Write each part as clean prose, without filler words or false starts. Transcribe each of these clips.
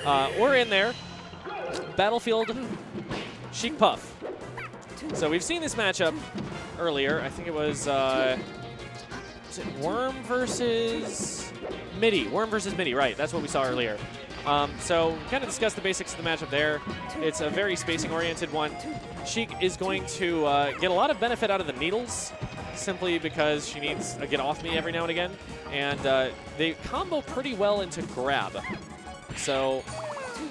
We're in there. Battlefield, Sheik Puff. So we've seen this matchup earlier. I think it was it Worm versus Midi? Worm versus Midi, right. That's what we saw earlier. So we kind of discussed the basics of the matchup there. It's a very spacing-oriented one. Sheik is going to get a lot of benefit out of the needles, simply because she needs a get off me every now and again. And they combo pretty well into grab. So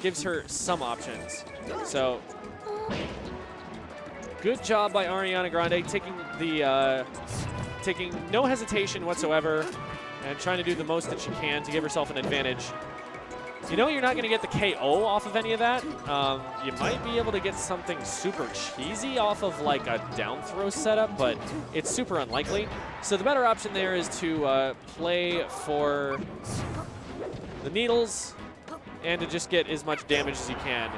gives her some options. So good job by Ariana Grande taking no hesitation whatsoever and trying to do the most that she can to give herself an advantage. You know you're not going to get the KO off of any of that. You might be able to get something super cheesy off of like a down throw setup, but it's super unlikely. So the better option there is to play for the needles and to just get as much damage as you can.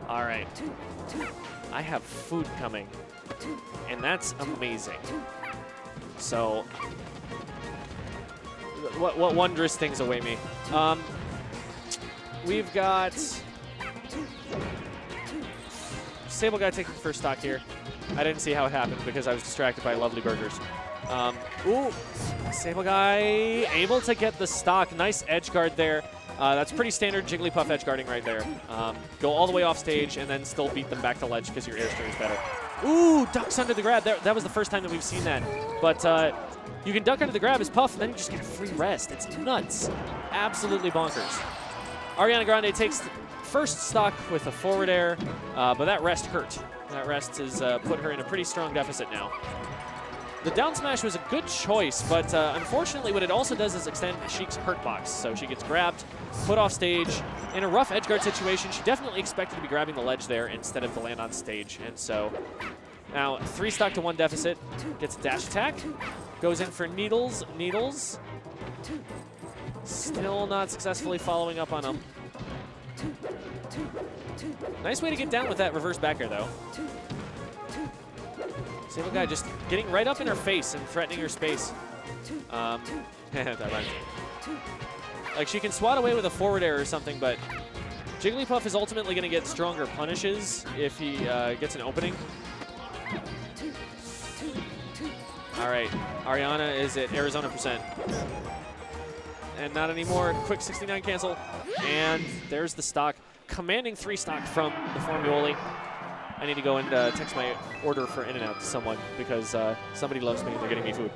All right. I have food coming, and that's amazing. So, what wondrous things await me. We've got SableGuy taking the first stock here. I didn't see how it happened because I was distracted by lovely burgers. Ooh, SableGuy able to get the stock. Nice edge guard there. That's pretty standard Jigglypuff edge guarding right there. Go all the way off stage and then still beat them back to ledge because your airstream is better. Ooh, ducks under the grab. That was the first time that we've seen that. But you can duck under the grab as Puff, and then you just get a free rest. It's nuts. Absolutely bonkers. Ariana Grande takes the first stock with a forward air, but that rest hurt. That rest has put her in a pretty strong deficit now. The down smash was a good choice, but unfortunately what it also does is extend Sheik's hurt box. So she gets grabbed, put off stage. In a rough edge guard situation, she definitely expected to be grabbing the ledge there instead of to land on stage. And so now 3 stock to 1 deficit, gets a dash attack, goes in for needles, needles. Still not successfully following up on him. Nice way to get down with that reverse back air though. SableGuy just getting right up in her face and threatening her space. That rhymes. Like she can swat away with a forward air or something, but Jigglypuff is ultimately going to get stronger punishes if he gets an opening. All right, Ariana is at Arizona %. And not anymore. Quick 69 cancel. And there's the stock. Commanding 3 stock from the Formuoli. I need to go and text my order for In-N-Out to someone because somebody loves me and they're getting me food.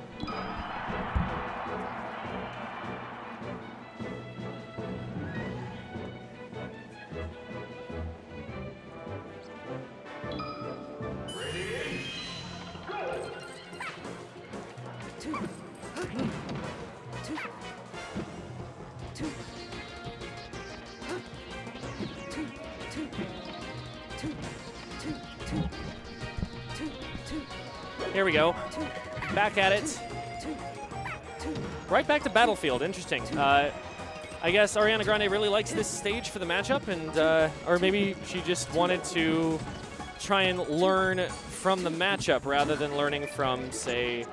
Here we go. Back at it. Right back to Battlefield. Interesting. I guess Ariana Grande really likes this stage for the matchup, and or maybe she just wanted to try and learn from the matchup rather than learning from, say,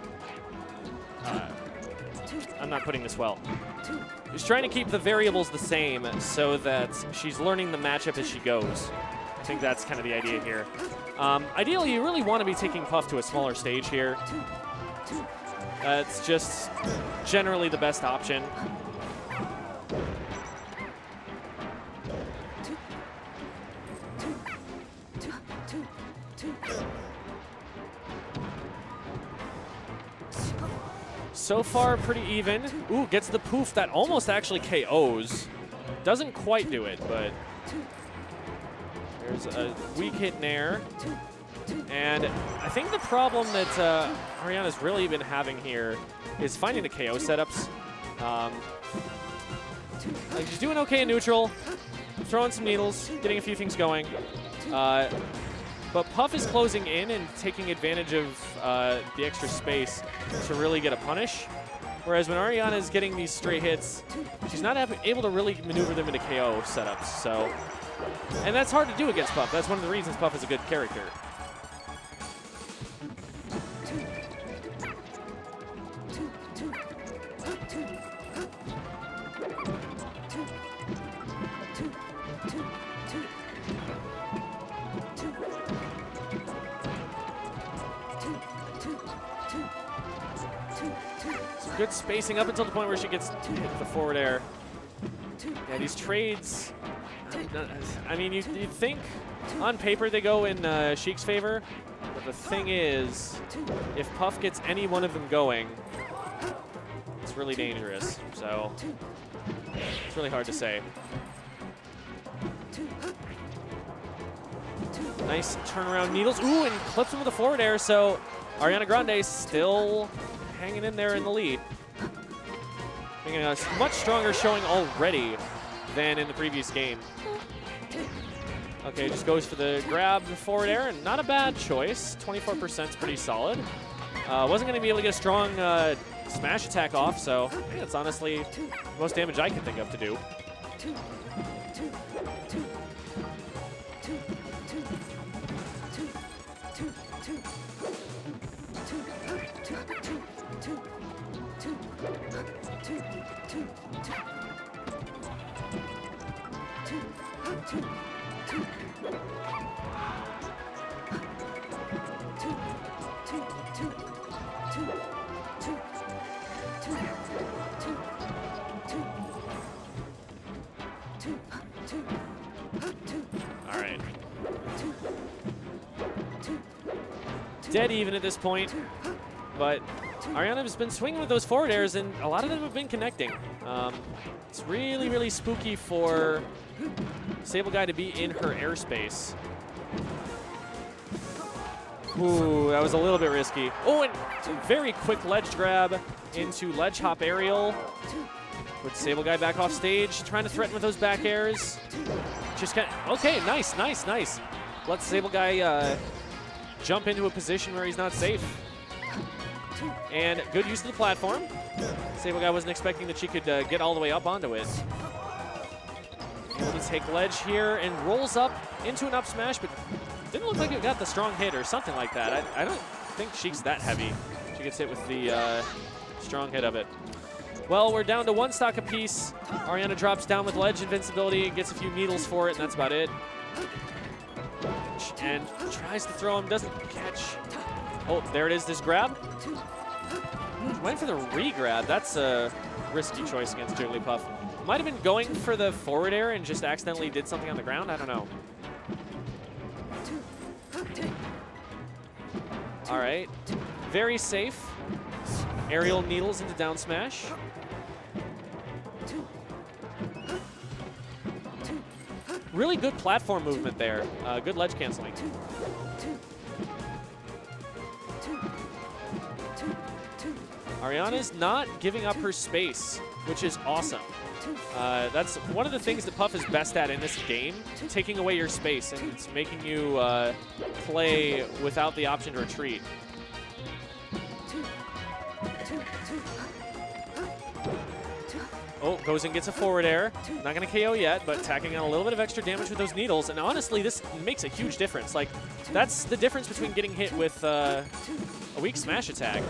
I'm not putting this well. She's trying to keep the variables the same so that she's learning the matchup as she goes. I think that's kind of the idea here. Ideally, you really want to be taking Puff to a smaller stage here. It's just generally the best option. So far, pretty even. Ooh, gets the poof that almost actually KOs. Doesn't quite do it, but there's a weak hit nair. And I think the problem that Ariana's really been having here is finding the KO setups. Like she's doing okay in neutral, throwing some needles, getting a few things going. But Puff is closing in and taking advantage of the extra space to really get a punish. Whereas when Ariana is getting these straight hits, she's not able to really maneuver them into KO setups. So, and that's hard to do against Puff. That's one of the reasons Puff is a good character. Good spacing up until the point where she gets hit the forward air. Yeah, these trades, I mean, you'd think on paper they go in Sheik's favor, but the thing is, if Puff gets any one of them going, it's really dangerous. So it's really hard to say. Nice turnaround needles. Ooh, and clips him with a forward air. So ARIANA Grande still hanging in there in the lead. Making a much stronger showing already than in the previous game. Okay, just goes for the grab, the forward air, and not a bad choice. 24% is pretty solid. Wasn't going to be able to get a strong smash attack off, so I think that's honestly the most damage I can think of to do. All right. Dead even at this point, but ARIANA has been swinging with those forward airs, and a lot of them have been connecting. It's really, really spooky for SableGuy to be in her airspace. Ooh, that was a little bit risky. Oh, and very quick ledge grab into ledge hop aerial. With SableGuy back off stage, trying to threaten with those back airs. Just kind of, okay, nice, nice, nice. Let's SableGuy jump into a position where he's not safe. And good use of the platform. SableGuy wasn't expecting that she could get all the way up onto it. Able to take ledge here and rolls up into an up smash, but didn't look like it got the strong hit or something like that. I don't think Sheik's that heavy. She gets hit with the strong hit of it. Well, we're down to one stock apiece. ARIANA drops down with ledge invincibility, gets a few needles for it, and that's about it. And tries to throw him, doesn't catch. Oh, there it is, this grab. Went for the re-grab. That's a risky choice against Jigglypuff. Might have been going for the forward air and just accidentally did something on the ground. I don't know. All right, very safe. Aerial needles into down smash. Really good platform movement there. Good ledge canceling. ARIANA's not giving up her space, which is awesome. That's one of the things that Puff is best at in this game, taking away your space, and it's making you play without the option to retreat. Oh, goes and gets a forward air. Not going to KO yet, but tacking on a little bit of extra damage with those needles. And honestly, this makes a huge difference. Like, that's the difference between getting hit with a weak smash attack.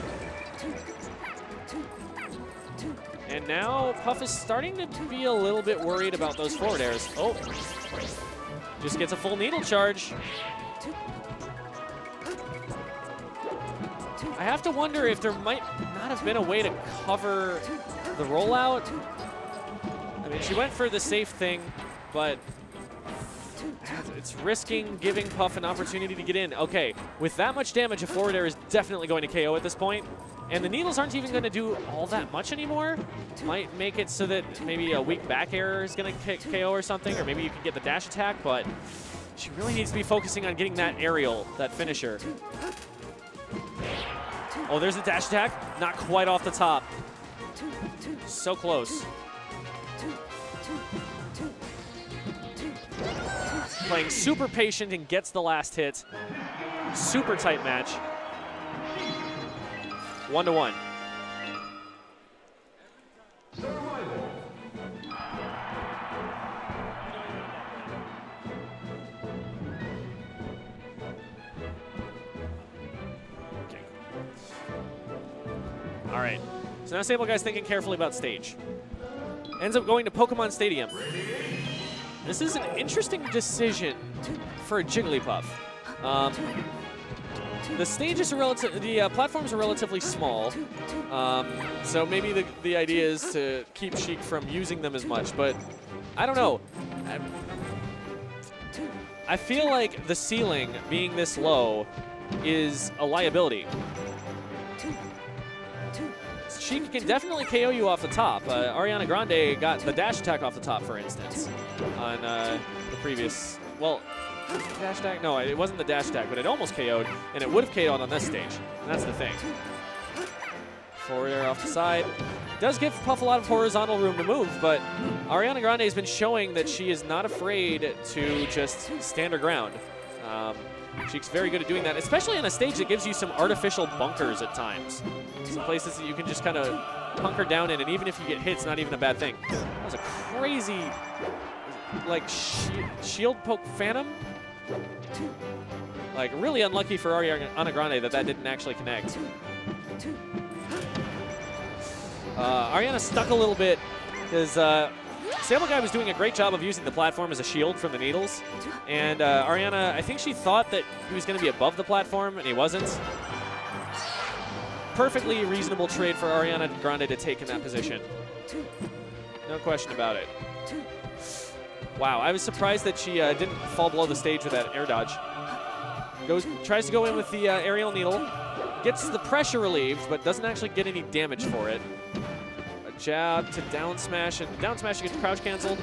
And now Puff is starting to be a little bit worried about those forward airs. Oh, just gets a full needle charge. I have to wonder if there might not have been a way to cover the rollout. I mean, she went for the safe thing, but it's risking giving Puff an opportunity to get in. Okay, with that much damage, a forward air is definitely going to KO at this point. And the needles aren't even going to do all that much anymore. Might make it so that maybe a weak back air is going to KO or something, or maybe you can get the dash attack, but she really needs to be focusing on getting that aerial, that finisher. Oh, there's the dash attack. Not quite off the top. So close. Playing super patient and gets the last hit. Super tight match. 1-1. Okay. All right. So now SableGuy's thinking carefully about stage. Ends up going to Pokemon Stadium. This is an interesting decision for Jigglypuff. the stages are the platforms are relatively small, so maybe the idea is to keep Sheik from using them as much. But I don't know. I feel like the ceiling being this low is a liability. Sheik can definitely KO you off the top. Ariana Grande got the dash attack off the top, for instance, on the previous, well, dash attack? No, it wasn't the dash attack, but it almost KO'd, and it would have KO'd on this stage, and that's the thing. Forward air off the side. Does give Puff a lot of horizontal room to move, but Ariana Grande has been showing that she is not afraid to just stand her ground. Sheik's very good at doing that, especially on a stage that gives you some artificial bunkers at times. Some places that you can just kind of hunker down in, and even if you get hit, it's not even a bad thing. That was a crazy, like, shield poke phantom. Like, really unlucky for Ariana Grande that didn't actually connect. Ariana stuck a little bit because SableGuy was doing a great job of using the platform as a shield from the needles. And Ariana, I think she thought that he was going to be above the platform, and he wasn't. Perfectly reasonable trade for Ariana Grande to take in that position. No question about it. Wow, I was surprised that she didn't fall below the stage with that air dodge. Tries to go in with the aerial needle. Gets the pressure relieved, but doesn't actually get any damage for it. A jab to down smash, and down smash gets crouch canceled.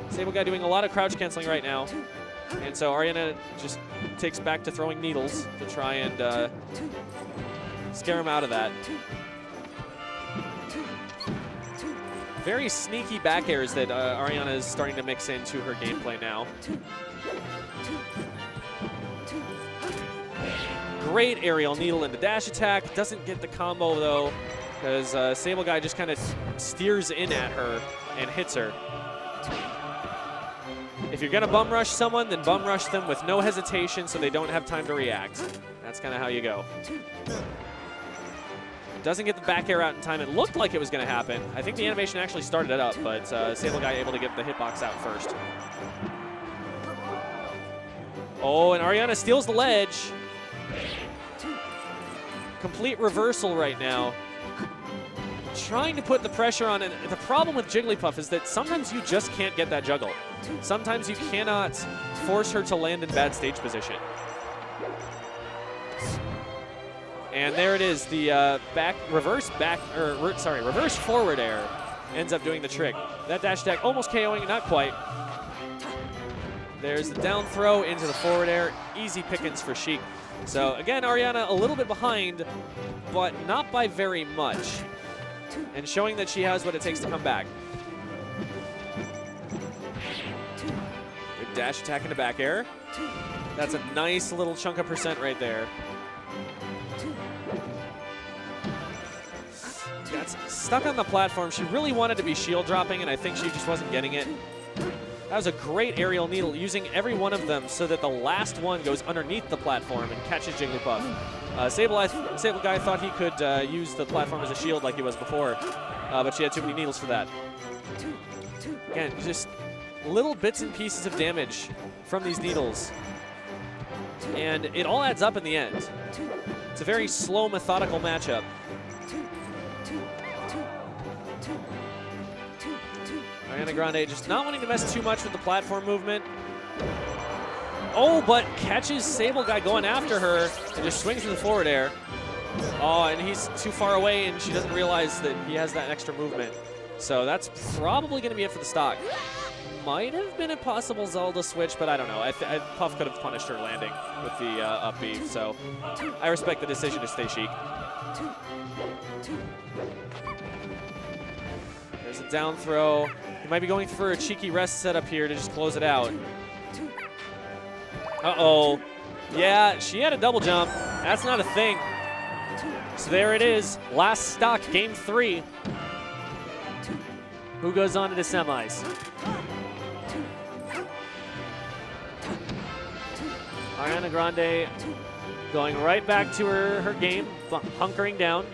SableGuy doing a lot of crouch canceling right now. And so Ariana just takes back to throwing needles to try and scare him out of that. Very sneaky back airs that Ariana is starting to mix into her gameplay now. Great aerial needle into dash attack. Doesn't get the combo though, because SableGuy just kind of steers in at her and hits her. If you're gonna bum rush someone, then bum rush them with no hesitation so they don't have time to react. That's kind of how you go. Doesn't get the back air out in time. It looked like it was gonna happen. I think the animation actually started it up, but SableGuy able to get the hitbox out first. Oh, and Ariana steals the ledge. Complete reversal right now. Trying to put the pressure on, and the problem with Jigglypuff is that sometimes you just can't get that juggle. Sometimes you cannot force her to land in bad stage position. And there it is, the reverse forward air ends up doing the trick. That dash attack almost KOing, not quite. There's the down throw into the forward air. Easy pickings for Sheik. So again, Ariana a little bit behind, but not by very much. And showing that she has what it takes to come back. Good dash attack into back air. That's a nice little chunk of percent right there. Got stuck on the platform. She really wanted to be shield dropping, and I think she just wasn't getting it. That was a great aerial needle, using every one of them so that the last one goes underneath the platform and catches Jigglypuff. SableGuy thought he could use the platform as a shield like he was before, but she had too many needles for that. Again, just little bits and pieces of damage from these needles. And it all adds up in the end. It's a very slow, methodical matchup. Ariana Grande just not wanting to mess too much with the platform movement. Oh, but catches SableGuy going after her and just swings to the forward air. Oh, and he's too far away, and she doesn't realize that he has that extra movement. So that's probably going to be it for the stock. Might have been a possible Zelda switch, but I don't know. Puff could have punished her landing with the up B, so I respect the decision to stay Sheik. There's a down throw. He might be going for a cheeky rest setup here to just close it out. Uh-oh. Yeah, she had a double jump. That's not a thing. So there it is. Last stock, game 3. Who goes on to the semis? Ariana Grande going right back to her game, hunkering down,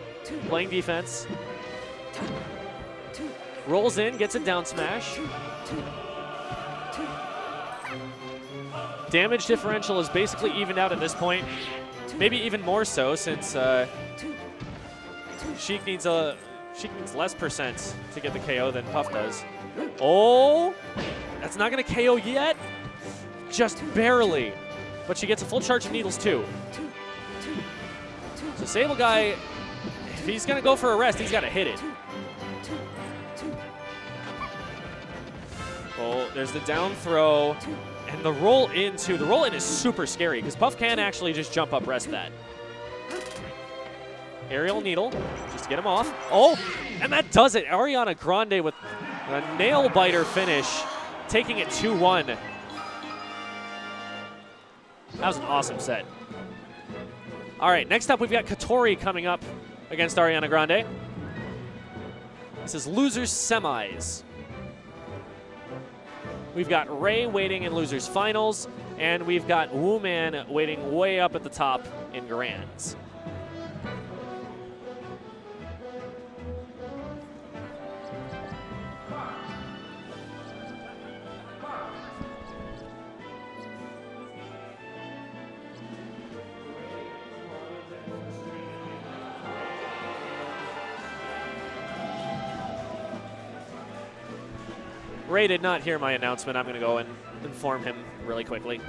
playing defense. Rolls in, gets a down smash. Damage differential is basically evened out at this point. Maybe even more so since Sheik needs less percent to get the KO than Puff does. Oh, that's not going to KO yet. Just barely. But she gets a full charge of needles too. So SableGuy, if he's going to go for a rest, he's got to hit it. Oh, there's the down throw. And the roll in too. The roll in is super scary because Puff can actually just jump up, rest that. Aerial needle, just to get him off. Oh, and that does it. ARIANA Grande with a nail biter finish, taking it 2-1. That was an awesome set. All right, next up we've got Katori coming up against ARIANA Grande. This is losers semis. We've got Ray waiting in losers finals, and we've got Wooman waiting way up at the top in grands. Ray did not hear my announcement. I'm going to go and inform him really quickly.